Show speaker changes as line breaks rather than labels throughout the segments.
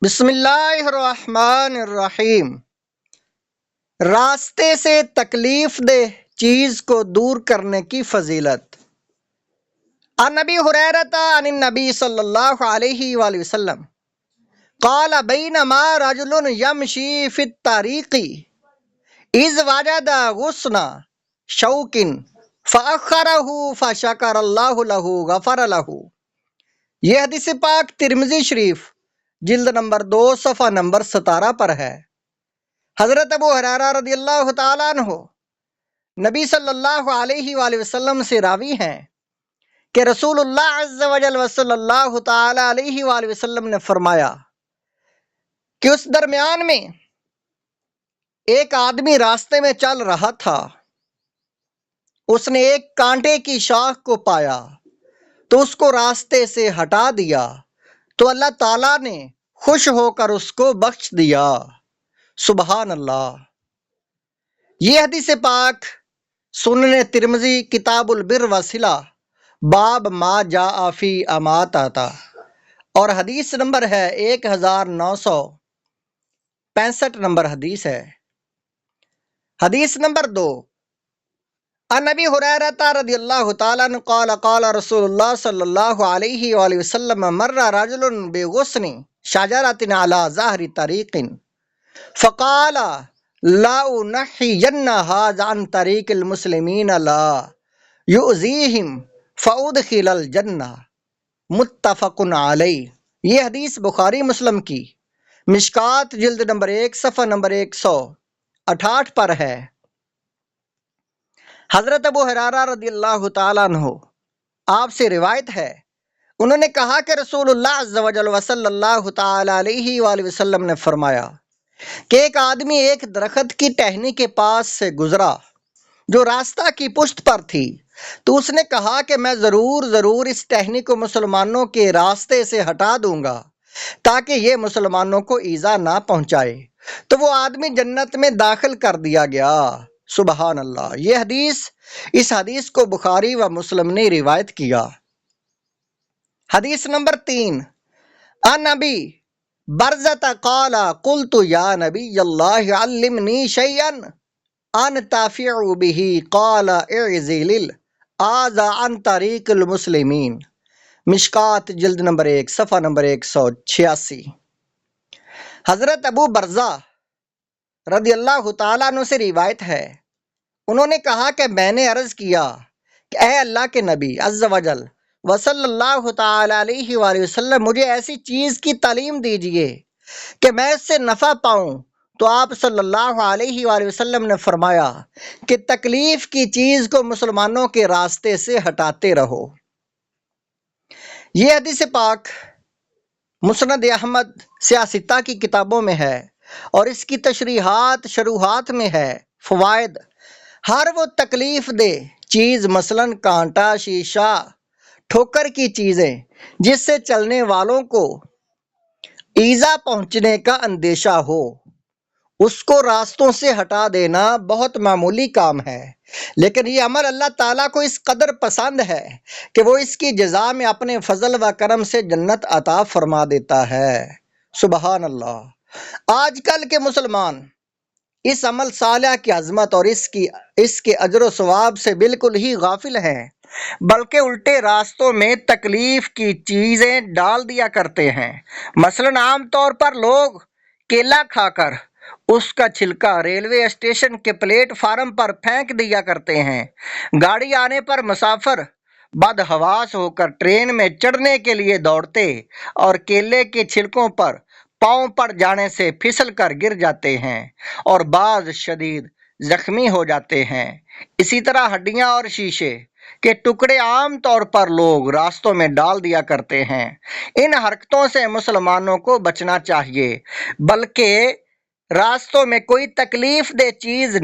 بسم اللہ الرحمن الرحیم۔ راستے سے تکلیف دہ چیز کو دور کرنے کی فضیلت۔ عن نبی ہریرہ عن النبی صلی اللہ علیہ وآلہ وسلم قال بینما رجل یمشی فی الطریق اذ وجد غصن شوک فأخرہ فشکر اللہ لہ غفر لہ۔ یہ حدیث پاک ترمذی شریف جلد نمبر 2 صفحہ نمبر 17 پر ہے۔ حضرت ابو ہریرہ رضی اللہ تعالیٰ عنہ نبی صلی اللہ علیہ وآلہ وسلم سے راوی ہیں کہ رسول اللہ عز و جل صلی اللہ تعالیٰ علیہ وآلہ وسلم نے فرمایا کہ اس درمیان میں ایک آدمی راستے میں چل رہا تھا، اس نے ایک کانٹے کی شاخ کو پایا تو اس کو راستے سے ہٹا دیا تو اللہ تعالیٰ نے خوش ہو کر اس کو بخش دیا۔ سبحان اللہ۔ یہ حدیث پاک سنن ترمذی کتاب البر وصلہ باب ما جاء فی اماتہ اور حدیث نمبر ہے 1965 نمبر حدیث ہے۔ حدیث نمبر 2 عن ابی ہریرہ رضی اللہ تعالیٰ عنہ قال قال رسول اللہ صلی اللہ علیہ وآلہ وسلم مر رجل بغصن شجرۃ علی ظہر طریق فقال لا انحین ھذا عن طریق المسلمین لا یؤذیہم فادخل الجنہ، متفق علیہ۔ یہ حدیث بخاری مسلم کی مشکات جلد نمبر 1 صفحہ نمبر 168 پر ہے۔ حضرت ابو ہریرہ رضی اللہ تعالیٰ عنہ آپ سے روایت ہے، انہوں نے کہا کہ رسول اللہ عز و جل صلی اللہ تعالیٰ علیہ وآلہ وسلم نے فرمایا کہ ایک آدمی ایک درخت کی ٹہنی کے پاس سے گزرا جو راستہ کی پشت پر تھی، تو اس نے کہا کہ میں ضرور اس ٹہنی کو مسلمانوں کے راستے سے ہٹا دوں گا تاکہ یہ مسلمانوں کو ایذا نہ پہنچائے، تو وہ آدمی جنت میں داخل کر دیا گیا۔ سبحان اللہ۔ یہ اس حدیث کو بخاری و مسلم نے روایت کیا۔ حدیث نمبر 3 عن ابی برزة قال قلت یا نبی اللہ علمنی شیئا انتفع به قال اعزل الاذى عن طریق المسلمین، مشکات جلد نمبر 1 صفحہ نمبر 186۔ حضرت ابو برزہ رضی اللہ تعالیٰ عنہ سے روایت ہے، انہوں نے کہا کہ میں نے عرض کیا کہ اے اللہ کے نبی عز و جل وصلی اللہ تعالی علیہ وآلہ وسلم، مجھے ایسی چیز کی تعلیم دیجئے کہ میں اس سے نفع پاؤں، تو آپ صلی اللہ علیہ وآلہ وسلم نے فرمایا کہ تکلیف کی چیز کو مسلمانوں کے راستے سے ہٹاتے رہو۔ یہ حدیث پاک مسند احمد سیاستہ کی کتابوں میں ہے اور اس کی تشریحات شروحات میں ہے۔ فوائد: ہر وہ تکلیف دہ چیز مثلاً کانٹا، شیشہ، ٹھوکر کی چیزیں جس سے چلنے والوں کو ایذا پہنچنے کا اندیشہ ہو، اس کو راستوں سے ہٹا دینا بہت معمولی کام ہے، لیکن یہ عمل اللہ تعالیٰ کو اس قدر پسند ہے کہ وہ اس کی جزا میں اپنے فضل و کرم سے جنت عطا فرما دیتا ہے۔ سبحان اللہ۔ آج کل کے مسلمان اس عمل صالح کی عظمت اور اس کے اجر و ثواب سے بالکل ہی غافل ہیں، بلکہ الٹے راستوں میں تکلیف کی چیزیں ڈال دیا کرتے ہیں۔ مثلاً عام طور پر لوگ کیلا کھا کر اس کا چھلکا ریلوے اسٹیشن کے پلیٹ فارم پر پھینک دیا کرتے ہیں۔ گاڑی آنے پر مسافر بدحواس ہو کر ٹرین میں چڑھنے کے لیے دوڑتے اور کیلے کے چھلکوں پر پاؤں پڑ جانے سے پھسل کر گر جاتے ہیں اور بعض شدید زخمی ہو جاتے ہیں۔ اسی طرح ہڈیاں اور شیشے کے ٹکڑے عام طور پر لوگ راستوں میں ڈال دیا کرتے ہیں۔ ان حرکتوں سے مسلمانوں کو بچنا چاہیے، بلکہ راستوں میں کوئی تکلیف دہ چیز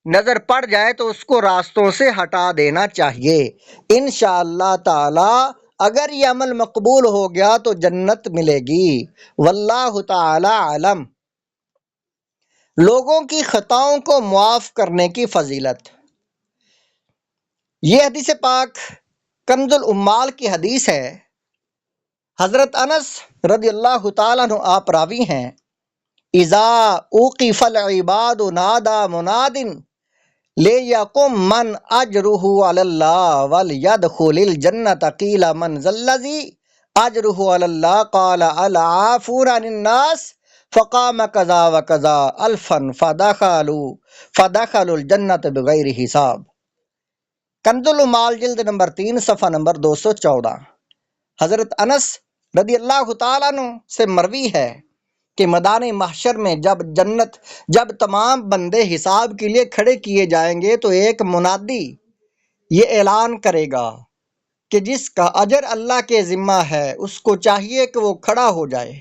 نظر پڑ جائے تو اس کو راستوں سے ہٹا دینا چاہیے۔ انشاءاللہ تعالی اگر یہ عمل مقبول ہو گیا تو جنت ملے گی۔ واللہ تعالی عالم۔ لوگوں کی خطاؤں کو معاف کرنے کی فضیلت۔ یہ حدیث پاک کنز العمال کی حدیث ہے۔ حضرت انس رضی اللہ تعالیٰ عنہ آپ راوی ہیں، اذا اوقف العباد نادا مناد لیقم من اجرہ علی اللہ ولیدخل الجنۃ قیل من ذا الذی اجرہ علی اللہ قال العافون عن الناس فقام کذا وکذا الفا فدخلوا الجنۃ بغیر حساب۔ کنز المال جلد نمبر 3 صفحہ نمبر 214۔ حضرت انس رضی اللہ تعالیٰ عنہ سے مروی ہے کہ میدان محشر میں جب تمام بندے حساب کے لیے کھڑے کیے جائیں گے تو ایک منادی یہ اعلان کرے گا کہ جس کا اجر اللہ کے ذمہ ہے اس کو چاہیے کہ وہ کھڑا ہو جائے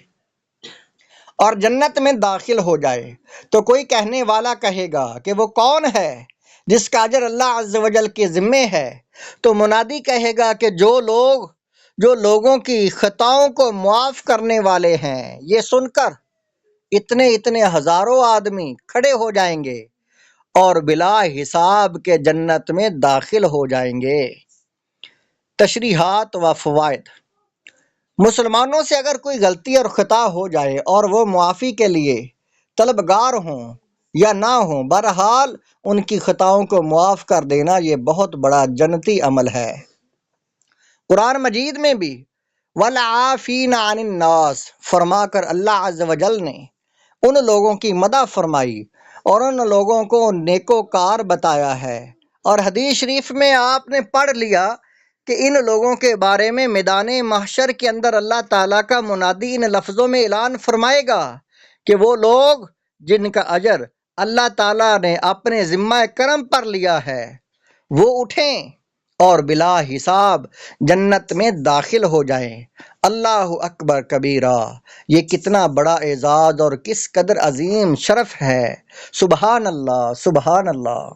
اور جنت میں داخل ہو جائے۔ تو کوئی کہنے والا کہے گا کہ وہ کون ہے جس کا اجر اللہ عز و جل کے ذمے ہے؟ تو منادی کہے گا کہ جو لوگوں کی خطاؤں کو معاف کرنے والے ہیں۔ یہ سن کر اتنے ہزاروں آدمی کھڑے ہو جائیں گے اور بلا حساب کے جنت میں داخل ہو جائیں گے۔ تشریحات و فوائد۔ مسلمانوں سے اگر کوئی غلطی اور خطا ہو جائے اور وہ معافی کے لیے طلبگار ہوں یا نہ ہوں، بہرحال ان کی خطاؤں کو معاف کر دینا یہ بہت بڑا جنتی عمل ہے۔ قرآن مجید میں بھی والعافین عن الناس فرما کر اللہ عز و جل نے ان لوگوں کی مدح فرمائی اور ان لوگوں کو نیکوکار بتایا ہے۔ اور حدیث شریف میں آپ نے پڑھ لیا کہ ان لوگوں کے بارے میں میدان محشر کے اندر اللہ تعالیٰ کا منادی ان لفظوں میں اعلان فرمائے گا کہ وہ لوگ جن کا اجر اللہ تعالیٰ نے اپنے ذمہ کرم پر لیا ہے وہ اٹھیں اور بلا حساب جنت میں داخل ہو جائیں۔ اللہ اکبر کبیرہ، یہ کتنا بڑا اعزاز اور کس قدر عظیم شرف ہے۔ سبحان اللہ، سبحان اللہ۔